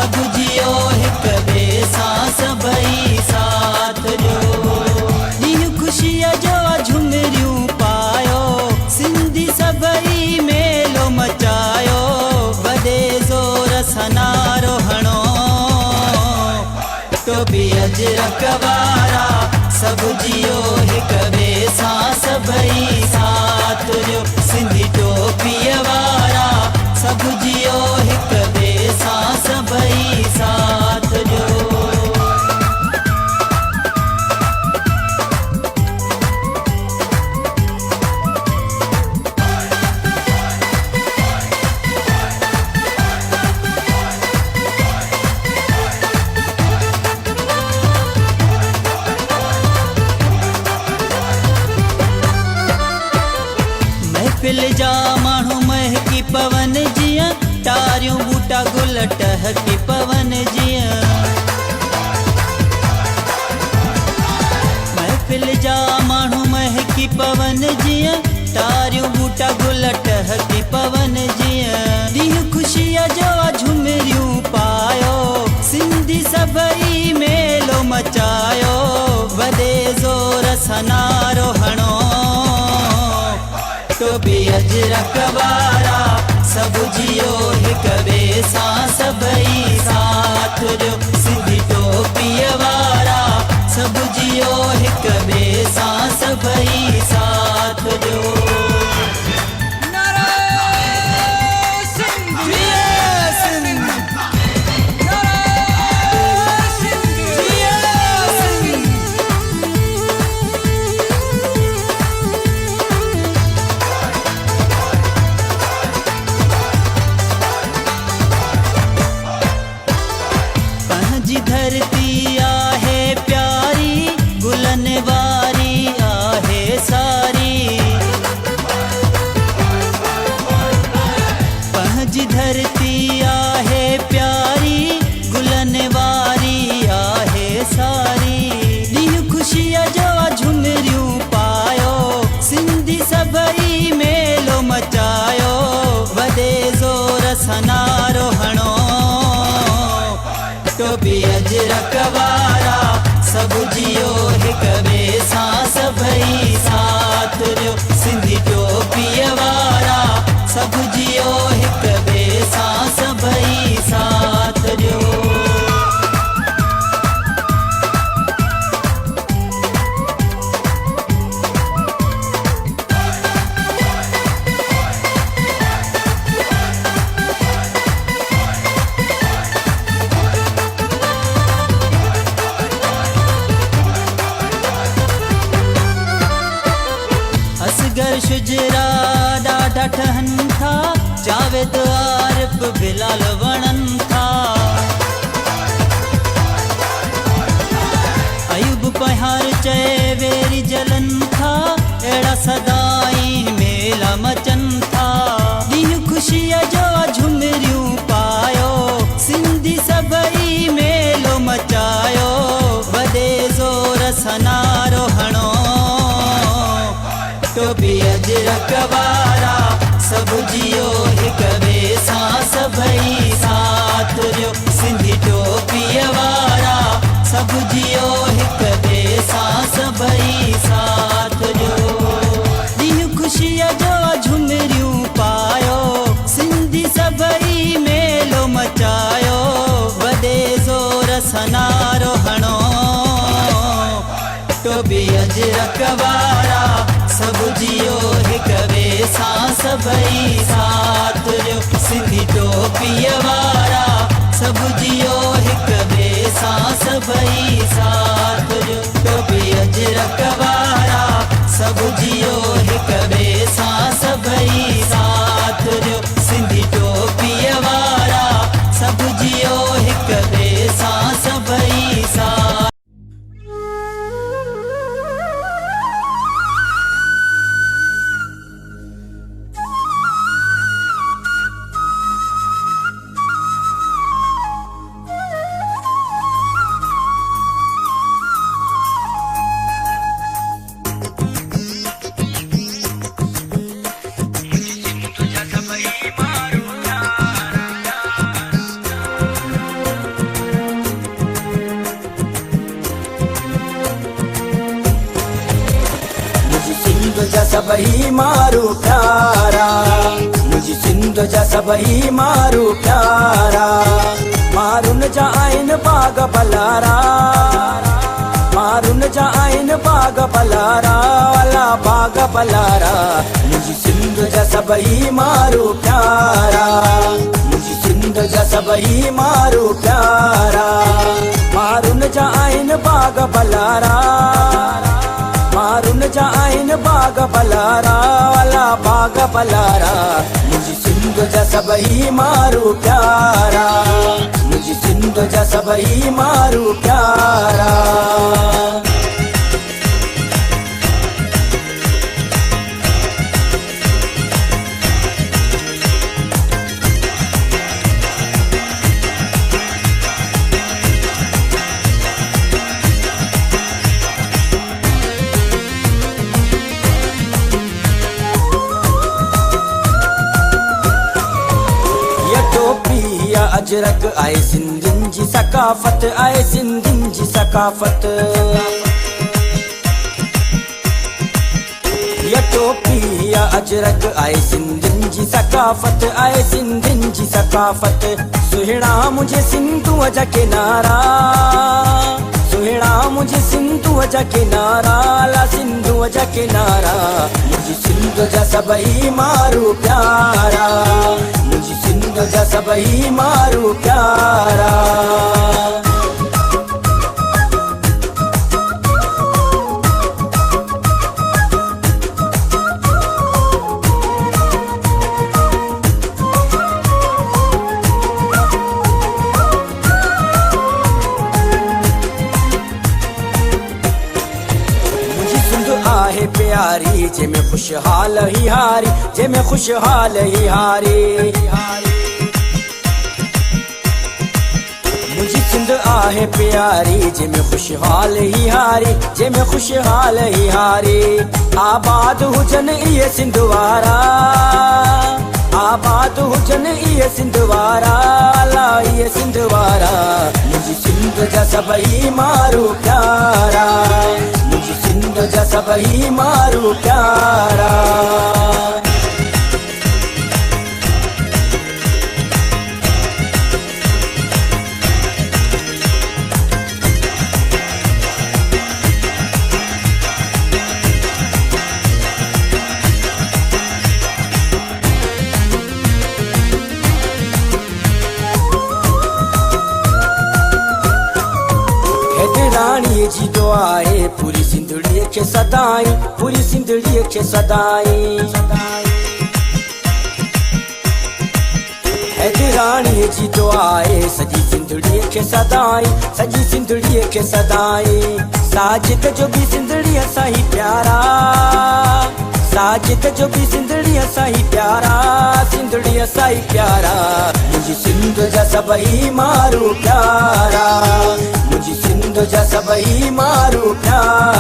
सब जियो हिक ॿिए सां सभई साथ ॾियो। ॾींहुं ख़ुशीअ जो झुमरियूं पायो, सिंधी सभई मेलो मचायो, वॾे ज़ोर सां नारो हणो, टोपी अजरक वारा सब जियो हिक ॿिए सां सभई साथ ॾियो। सिंधी टोपीअ वारा सब जियो हिक ॿिए सां सभई साथ ॾियो। महफ़िल जा माण्हू महकी पवन जीअं, टारियूं बूटा गुल टहकी पवन जीअं। महफ़िल जा माण्हू महकी पवन जीअं, टारियूं बूटा गुल टहकी पवन जीअं। ॾींहुं ख़ुशीअ जो झुमरियूं पायो, सिंधी सभई मेलो मचायो, वॾे ज़ोर सां नारो हणो, टोपी अजरक वारा सब जियो हिक ॿिए सां सभई साथ ॾियो। सिंधी टोपीअ वारा सब जियो हिक ॿिए सां सभई साथ ॾियो। धरती आहे प्यारी, गुलन वारी आहे सारी, पंहिंजी धरती आहे प्यारी, गुलन वारी आहे सारी। ॾींहुं ख़ुशीअ जो झुमरियूं पायो, सिंधी सभई मेलो मचायो, वॾे ज़ोर सां नारो हणो, टोपी अजरक वारा सब जियो हिक ॿिए सां सभई साथ ॾियो। सिंधी टोपीअ वारा सब जियो हिक ॿिए सां सभई साथ ॾियो। असगर शुजरा ॾाढा ठहनि था, जावेद आरिफ बिलाल वणनि था, अयूब पहाड़ चए वेरी जलनि था, अहिड़ा सदाई मेला मचनि था। ॾींहुं ख़ुशीअ जो झुमरियूं पायो, सिंधी सभई मेलो मचायो, वॾे ज़ोर सां नारो हणो, टोपी अजरक वारा सब जियो हिक ॿिए सां सभई साथ ॾियो। सिंधी टोपीअ वारा सब जियो हिक ॿिए सां सभई साथ ॾियो। ॾींहुं ख़ुशीअ जो झुमरियूं पायो, सिंधी सभई मेलो मचायो, वॾे ज़ोर सां नारो हणो, टोपी अजरक वारा सब जियो हिक ॿिए सां सभई साथ ॾियो। सिंधी टोपीअ वारा सब जियो हिक ॿिए सां सभई साथ ॾियो। टोपी अजरक वारा सब जियो हिक ॿिए सां सभई साथ ॾियो। सिंधी टोपीअ वारा सब जियो हिक ॿिए सां सभई साथ। सभई मारू प्यारा, मुझी सिंध जा सभई मारू प्यारा। मारुन जा आइन बाग पलारा, मारुन जा आइन बाग पलारा, वाला बाग पलारा। मुझी सिंध जा सभई मारू प्यारा, मुझी सिंध जा सभई मारू प्यारा। मारुन जा आइन बाग पलारा, मारुन जा आइन बाग पलारा, वाला बाग पलारा। मुझी सिंध जा सभई मारू प्यारा, मुझी सिंध जा सभई मारू प्यारा। अजरक आए सिंधिन जी सकाफत, आए सिंधिन जी सकाफत। या टोपी या अजरक आए सिंधिन जी सकाफत, आए सिंधिन जी सकाफत। सुहिणा मुझे सिंधु जा किनारा, सुहिणा मुझे सिंधु जा किनारा, ला सिंधु जा किनारा। मुझे सिंध जा सभई मारू प्यारा, मुझे सिंध जा सभई मारू प्यारा। आहे प्यारी जे में खुशहाल ही हारी, जे में खुशहाल ही हारी। मुझी सिंध आहे प्यारी जे में खुशहाल ही हारी, जे में खुशहाल ही हारी। आबाद हुजन इहे सिंधवारा, आबाद हुजन इहे सिंधवारा, ला इहे सिंधवारा। मुझी सिंध जा सभई मारू प्यारा, मुझी सिंध जा सभई मारू प्यारा। रानी जी तो आए पूरी सिंधड़ीअ खे सदाई, पूरी सिंधड़ीअ खे सदाई। रानी जी तो आए सजी सिंधड़ीअ खे सदाई, सजी सिंधड़ीअ खे सदाई। साजिद जो भी सिंधड़ीअ सां ही प्यारा, साजिद जो भी सिंधड़ीअ सां ही प्यारा, सिंधड़ीअ सां ही प्यारा। मुझी सिंध जा सभई मारू प्यारा, मुझी सिंध जा सभई मारू प्यारा।